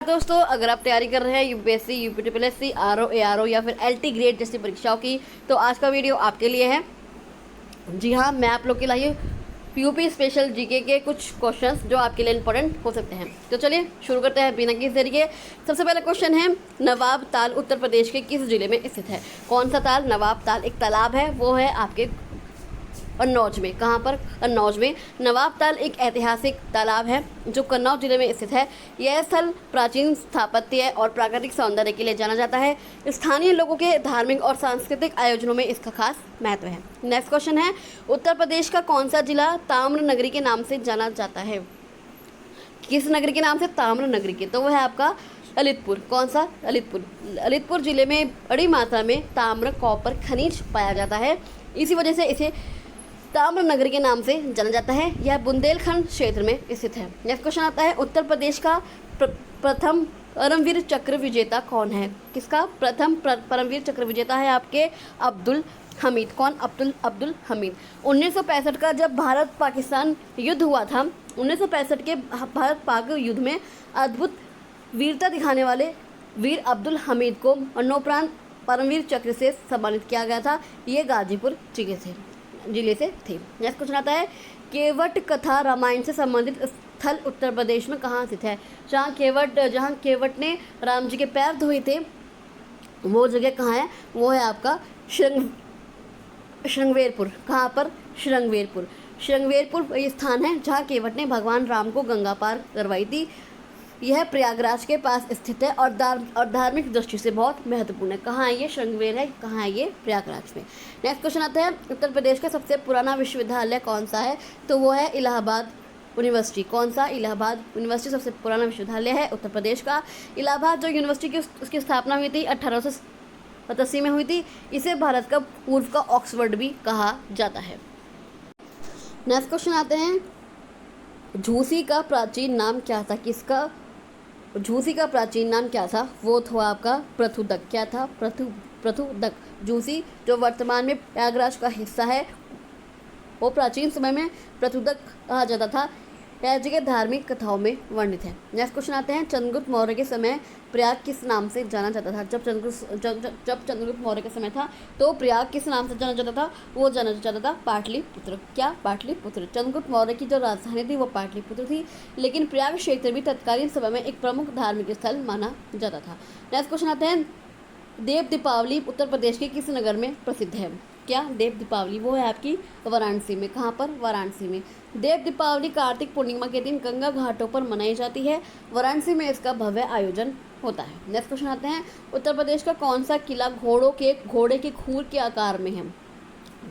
दोस्तों, अगर आप तैयारी कर रहे हैं UPSC, UP triple SC, RO, ARO या फिर एलटी ग्रेड जैसी परीक्षाओं की, तो आज का वीडियो आपके लिए है। जी हाँ, मैं आप लोग के लिए यूपी स्पेशल जीके के कुछ क्वेश्चंस जो आपके लिए इंपॉर्टेंट हो सकते हैं। तो चलिए शुरू करते हैं बिना किसी देरी के। सबसे पहला क्वेश्चन है, नवाब ताल उत्तर प्रदेश के किस जिले में स्थित है? कौन सा ताल? नवाब ताल एक तालाब है, वो है आपके कन्नौज में। कहाँ पर? कन्नौज में। नवाब ताल एक ऐतिहासिक तालाब है जो कन्नौज जिले में स्थित है। यह स्थल प्राचीन स्थापत्य और प्राकृतिक सौंदर्य के लिए जाना जाता है। स्थानीय लोगों के धार्मिक और सांस्कृतिक आयोजनों में इसका खास महत्व है। नेक्स्ट क्वेश्चन है, उत्तर प्रदेश का कौन सा जिला ताम्र नगरी के नाम से जाना जाता है? किस नगरी के नाम से? ताम्र नगरी के। तो वह है आपका ललितपुर। कौन सा? ललितपुर। ललितपुर जिले में बड़ी मात्रा में ताम्र कॉपर खनिज पाया जाता है, इसी वजह से इसे ताम्र नगरी के नाम से जाना जाता है। यह बुंदेलखंड क्षेत्र में स्थित है। नेक्स्ट क्वेश्चन आता है, उत्तर प्रदेश का प्रथम परमवीर चक्र विजेता कौन है? किसका प्रथम परमवीर चक्र विजेता है? आपके अब्दुल हमीद। कौन? अब्दुल हमीद। 1965 का जब भारत पाकिस्तान युद्ध हुआ था, 1965 के भारत पाक युद्ध में अद्भुत वीरता दिखाने वाले वीर अब्दुल हमीद को मरणोपरांत परमवीर चक्र से सम्मानित किया गया था। ये गाजीपुर जिले से थे। नेक्स्ट क्वेश्चन आता है, केवट कथा रामायण से संबंधित स्थल उत्तर प्रदेश में कहाँ स्थित है? जहाँ केवट ने राम जी के पैर धोए थे, वो जगह कहाँ है? वो है आपका श्रृंगवेरपुर। कहाँ पर? श्रृंगवेरपुर ये स्थान है जहाँ केवट ने भगवान राम को गंगा पार करवाई थी। यह प्रयागराज के पास स्थित है और धार्मिक दृष्टि से बहुत महत्वपूर्ण है। कहाँ है ये? श्रृंगवेर है। कहाँ है ये? प्रयागराज में। नेक्स्ट क्वेश्चन आता है, उत्तर प्रदेश का सबसे पुराना विश्वविद्यालय कौन सा है? तो वो है इलाहाबाद यूनिवर्सिटी। कौन सा? इलाहाबाद यूनिवर्सिटी सबसे पुराना विश्वविद्यालय है उत्तर प्रदेश का। इलाहाबाद जो यूनिवर्सिटी की उसकी स्थापना हुई थी 1887 में हुई थी। इसे भारत का पूर्व का ऑक्सफोर्ड भी कहा जाता है। नेक्स्ट क्वेश्चन आते हैं, झूसी का प्राचीन नाम क्या था? किसका? झूसी का प्राचीन नाम क्या था? वो था आपका पृथुदक। क्या था? पृथुदक। झूसी जो वर्तमान में प्रयागराज का हिस्सा है, वो प्राचीन समय में पृथुदक कहा जाता था। यह जगह धार्मिक कथाओं में वर्णित है। नेक्स्ट क्वेश्चन आते हैं, चंद्रगुप्त मौर्य के समय प्रयाग किस नाम से जाना जाता था? जब चंद्रगुप्त मौर्य का समय था तो प्रयाग किस नाम से जाना जाता था? वो जाना जाता था पाटलिपुत्र। क्या? पाटलिपुत्र। चंद्रगुप्त मौर्य की जो राजधानी थी वो पाटलिपुत्र थी, लेकिन प्रयाग क्षेत्र भी तत्कालीन समय में एक प्रमुख धार्मिक स्थल माना जाता था। नेक्स्ट क्वेश्चन आते हैं, देव दीपावली उत्तर प्रदेश के किस नगर में प्रसिद्ध है? क्या? देव दीपावली वो है आपकी वाराणसी में। कहाँ पर? वाराणसी में। देव दीपावली कार्तिक पूर्णिमा के दिन गंगा घाटों पर मनाई जाती है। वाराणसी में इसका भव्य आयोजन होता है। नेक्स्ट क्वेश्चन आते हैं, उत्तर प्रदेश का कौन सा किला घोड़े के खूर के आकार में है?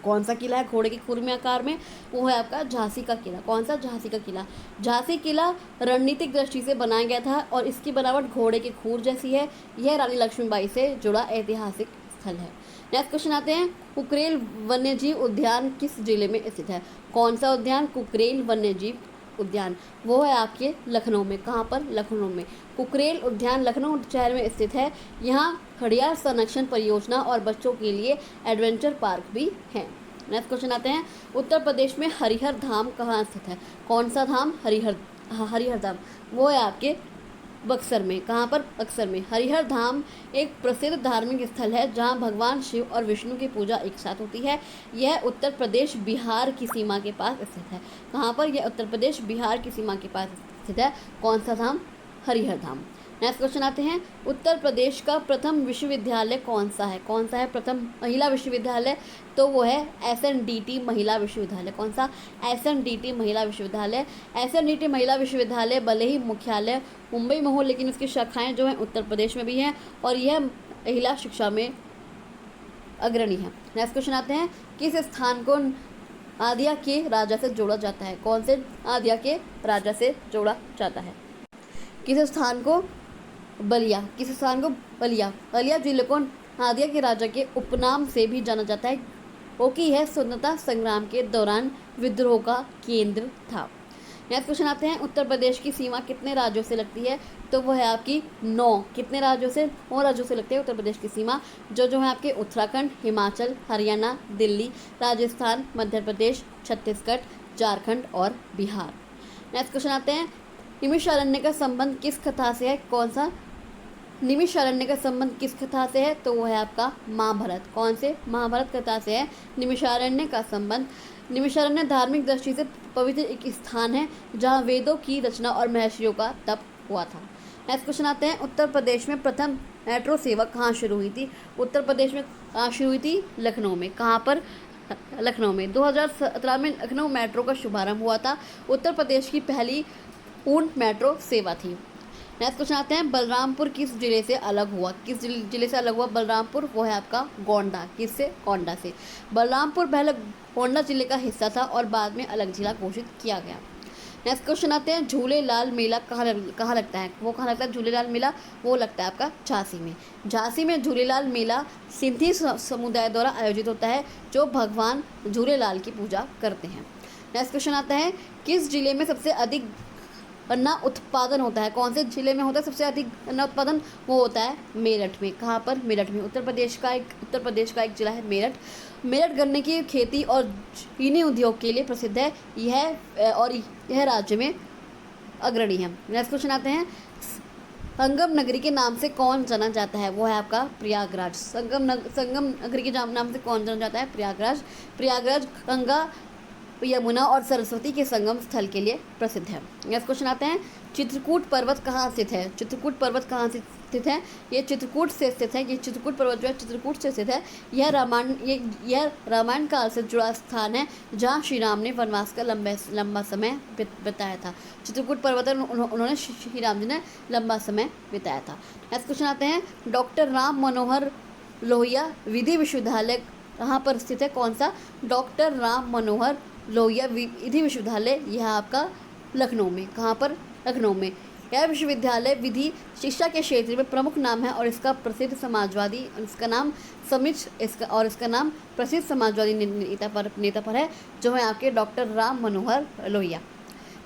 कौन सा किला है घोड़े के खूर में आकार में? वो है आपका झांसी का किला। कौन सा? झांसी का किला। झांसी किला रणनीतिक दृष्टि से बनाया गया था और इसकी बनावट घोड़े के खूर जैसी है। यह रानी लक्ष्मीबाई से जुड़ा ऐतिहासिक स्थल है। नेक्स्ट क्वेश्चन आते हैं, कुकरेल वन्यजीव उद्यान किस जिले में स्थित है? कौन सा उद्यान? कुकरेल वन्यजीव उद्यान वो है आपके लखनऊ में। कहाँ पर? लखनऊ में। कुकरेल उद्यान लखनऊ शहर में स्थित है। यहाँ खड़ियार संरक्षण परियोजना और बच्चों के लिए एडवेंचर पार्क भी है। नेक्स्ट क्वेश्चन आते हैं, उत्तर प्रदेश में हरिहर धाम कहाँ स्थित है? कौन सा धाम? हरिहर धाम वो है आपके बक्सर में। कहाँ पर? बक्सर में। हरिहर धाम एक प्रसिद्ध धार्मिक स्थल है जहाँ भगवान शिव और विष्णु की पूजा एक साथ होती है। यह उत्तर प्रदेश बिहार की सीमा के पास स्थित है। कहाँ पर? यह उत्तर प्रदेश बिहार की सीमा के पास स्थित है। कौन सा धाम? हरिहर धाम। नेक्स्ट क्वेश्चन आते हैं, उत्तर प्रदेश का प्रथम विश्वविद्यालय कौन सा है? कौन सा है प्रथम महिला विश्वविद्यालय? तो वो है SNDT महिला विश्वविद्यालय। कौन सा? SNDT महिला विश्वविद्यालय। SNDT महिला विश्वविद्यालय भले ही मुख्यालय मुंबई में हो, लेकिन इसकी शाखाएं जो हैं उत्तर प्रदेश में भी हैं और यह महिला शिक्षा में अग्रणी है। नेक्स्ट क्वेश्चन आते हैं, किस स्थान को आदिया के राजा से जोड़ा जाता है? कौन से आदिया के राजा से जोड़ा जाता है? किस स्थान को? बलिया। किस स्थान को? बलिया। बलिया जिले को आदिया के राजा के उपनाम से भी जाना जाता है, क्योंकि यह स्वतंत्रता संग्राम के दौरान विद्रोह का केंद्र था। नेक्स्ट क्वेश्चन आते हैं, उत्तर प्रदेश की सीमा कितने राज्यों से लगती है? तो वो है आपकी 9। कितने राज्यों से? 9 राज्यों से लगती है उत्तर प्रदेश की सीमा, जो है आपके उत्तराखंड, हिमाचल, हरियाणा, दिल्ली, राजस्थान, मध्य प्रदेश, छत्तीसगढ़, झारखंड और बिहार। नेक्स्ट क्वेश्चन आते हैं, निमिषारण्य का संबंध किस कथा से है? कौन सा? निमिषारण्य का संबंध किस कथा से है? तो वो है आपका महाभारत। कौन से? महाभारत कथा से है निमिषारण्य का संबंध। निमिषारण्य धार्मिक दृष्टि से पवित्र एक स्थान है जहाँ वेदों की रचना और महर्षियों का तप हुआ था। नेक्स्ट क्वेश्चन आते हैं, उत्तर प्रदेश में प्रथम मेट्रो सेवा कहाँ शुरू हुई थी? उत्तर प्रदेश में कहाँ शुरू हुई थी? लखनऊ में। कहाँ पर? लखनऊ में। 2017 में लखनऊ मेट्रो का शुभारंभ हुआ था। उत्तर प्रदेश की पहली पूर्ण मेट्रो सेवा थी। नेक्स्ट क्वेश्चन आते हैं, बलरामपुर किस जिले से अलग हुआ? किस जिले से अलग हुआ बलरामपुर? वो है आपका गोंडा। किससे? गोंडा से। बलरामपुर पहले गोंडा जिले का हिस्सा था और बाद में अलग जिला घोषित किया गया। नेक्स्ट क्वेश्चन आते हैं, झूलेलाल मेला कहाँ लगता है? वो कहाँ लगता है झूलेलाल मेला? वो लगता है आपका झांसी में। झांसी में झूलेलाल मेला सिंधी समुदाय द्वारा आयोजित होता है जो भगवान झूलेलाल की पूजा करते हैं। नेक्स्ट क्वेश्चन आता है, किस जिले में सबसे अधिक गन्ना उत्पादन होता है? कौन से जिले में होता है सबसे अधिक गन्ना उत्पादन? वो होता है मेरठ में। कहाँ पर? मेरठ में। उत्तर प्रदेश का एक जिला है मेरठ। मेरठ गन्ने की खेती और चीनी उद्योग के लिए प्रसिद्ध है। यह राज्य में अग्रणी है। नेक्स्ट क्वेश्चन आते हैं, संगम नगरी के नाम से कौन जाना जाता है? वो है आपका प्रयागराज। संगम नगरी के नाम से कौन जाना जाता है? प्रयागराज। प्रयागराज गंगा, यमुना और सरस्वती के संगम स्थल के लिए प्रसिद्ध है। नेक्स्ट क्वेश्चन आते हैं, चित्रकूट पर्वत कहाँ स्थित है? चित्रकूट पर्वत कहाँ स्थित है? ये चित्रकूट से स्थित है। ये चित्रकूट पर्वत जो है चित्रकूट से स्थित है। यह रामायण काल से जुड़ा स्थान है जहाँ श्री राम ने वनवास का लंबा समय बिताया था। चित्रकूट पर्वत उन्होंने श्री राम जी ने लंबा समय बिताया था। नेक्स्ट क्वेश्चन आते हैं, डॉक्टर राम मनोहर लोहिया विधि विश्वविद्यालय कहाँ पर स्थित है? कौन सा? डॉक्टर राम मनोहर लोहिया विधि विश्वविद्यालय, यह आपका लखनऊ में। कहाँ पर? लखनऊ में। यह विश्वविद्यालय विधि शिक्षा के क्षेत्र में प्रमुख नाम है और इसका प्रसिद्ध समाजवादी नेता पर है जो है आपके doctor Ram Manohar Lohia.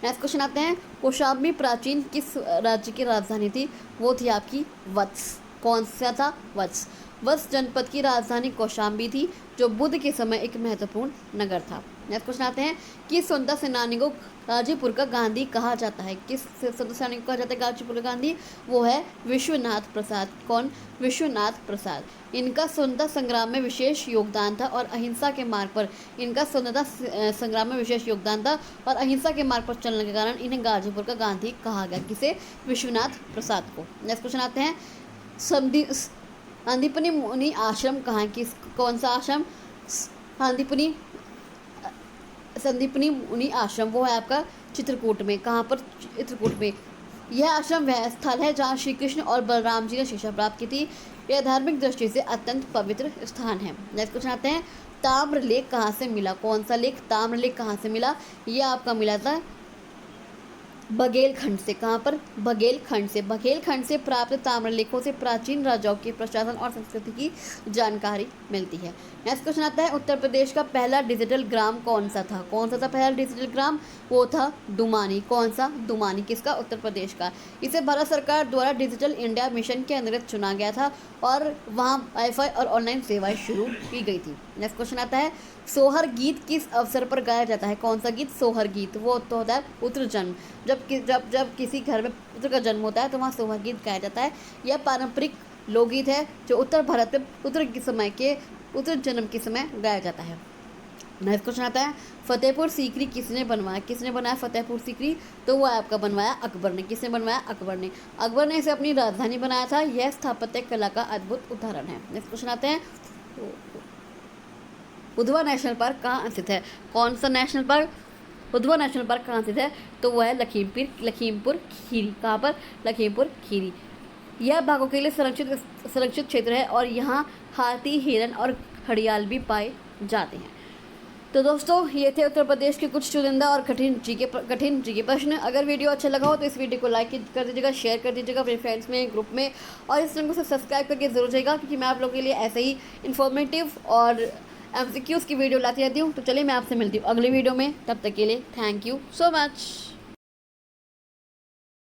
Next question आते हैं, कौशाम्बी प्राचीन किस राज्य की राजधानी थी? वो थी आपकी वत्स। कौन सा था? वत्स। वत्स जनपद की राजधानी कौशाम्बी थी जो बुद्ध के समय एक महत्वपूर्ण नगर था। नेक्स्ट क्वेश्चन आते हैं, किस स्वतंत्रता सेनानी को गाजीपुर का गांधी कहा जाता है? किस स्वतंत्रता सेनानी को कहा जाता है गाजीपुर का गांधी? वो है विश्वनाथ प्रसाद। कौन? विश्वनाथ प्रसाद। इनका स्वतंत्रता संग्राम में विशेष योगदान था और अहिंसा के मार्ग पर चलने के कारण इन्हें गाजीपुर का गांधी कहा गया। किसे? विश्वनाथ प्रसाद को। नेक्स्ट क्वेश्चन आते हैं, संदीपनी मुनि आश्रम कहाँ है? कौन सा आश्रम? संदीपनी मुनि आश्रम, वो है आपका चित्रकूट में। कहाँ पर? चित्रकूट में। यह आश्रम वह स्थल है जहाँ श्री कृष्ण और बलराम जी ने शिक्षा प्राप्त की थी। यह धार्मिक दृष्टि से अत्यंत पवित्र स्थान है। नेक्स्ट क्वेश्चन आते हैं, ताम्र लेख कहाँ से मिला? कौन सा लेख? ताम्र लेख कहाँ से मिला? यह आपका मिला था बघेलखंड से। कहाँ पर? बघेलखंड से। बघेलखंड से प्राप्त ताम्रलेखों से प्राचीन राजाओं के प्रशासन और संस्कृति की जानकारी मिलती है। नेक्स्ट क्वेश्चन आता है, उत्तर प्रदेश का पहला डिजिटल ग्राम कौन सा था? कौन सा था पहला डिजिटल ग्राम? वो था दुमानी। कौन सा? दुमानी। किसका? उत्तर प्रदेश का। इसे भारत सरकार द्वारा डिजिटल इंडिया मिशन के अंतर्गत चुना गया था और वहाँ वाईफाई और ऑनलाइन सेवाएं शुरू की गई थी। नेक्स्ट क्वेश्चन आता है, सोहर गीत किस अवसर पर गाया जाता है? कौन सा गीत? सोहर गीत। वो तो होता है पुत्र जन्म। जब किसी घर में पुत्र का जन्म होता है तो वहाँ सोहर गीत गाया जाता है। यह पारंपरिक लोकगीत है जो उत्तर भारत में पुत्र जन्म के समय गाया जाता है। नेक्स्ट क्वेश्चन आता है, फतेहपुर सीकरी किसने बनवाया? किसने बनाया फतेहपुर सीकरी? तो वो आपका बनवाया अकबर ने। किसने बनवाया? अकबर ने। अकबर ने इसे अपनी राजधानी बनाया था। यह स्थापत्य कला का अद्भुत उदाहरण है। नेक्स्ट क्वेश्चन आते हैं, उधवा नेशनल पार्क कहाँ स्थित है? कौन सा national park? Udhwa national park कहाँ स्थित है? तो वह है लखीमपुर खीरी। कहाँ पर? लखीमपुर खीरी। यह बाघों के लिए संरक्षित क्षेत्र है और यहाँ हाथी, हिरन और घड़ियाल भी पाए जाते हैं। तो दोस्तों, ये थे उत्तर प्रदेश के कुछ चुनिंदा और कठिन जीके प्रश्न। अगर वीडियो अच्छा लगा हो तो इस वीडियो को लाइक कर दीजिएगा, शेयर कर दीजिएगा अपने फ्रेंड्स में, ग्रुप में, और इस चैनल को सब्सक्राइब करके जरूर जाइएगा क्योंकि मैं आप लोगों के लिए ऐसे ही इन्फॉर्मेटिव और MCQs की वीडियो लाती रहती हूँ। तो चलिए मैं आपसे मिलती हूँ अगली वीडियो में। तब तक के लिए थैंक यू सो मच।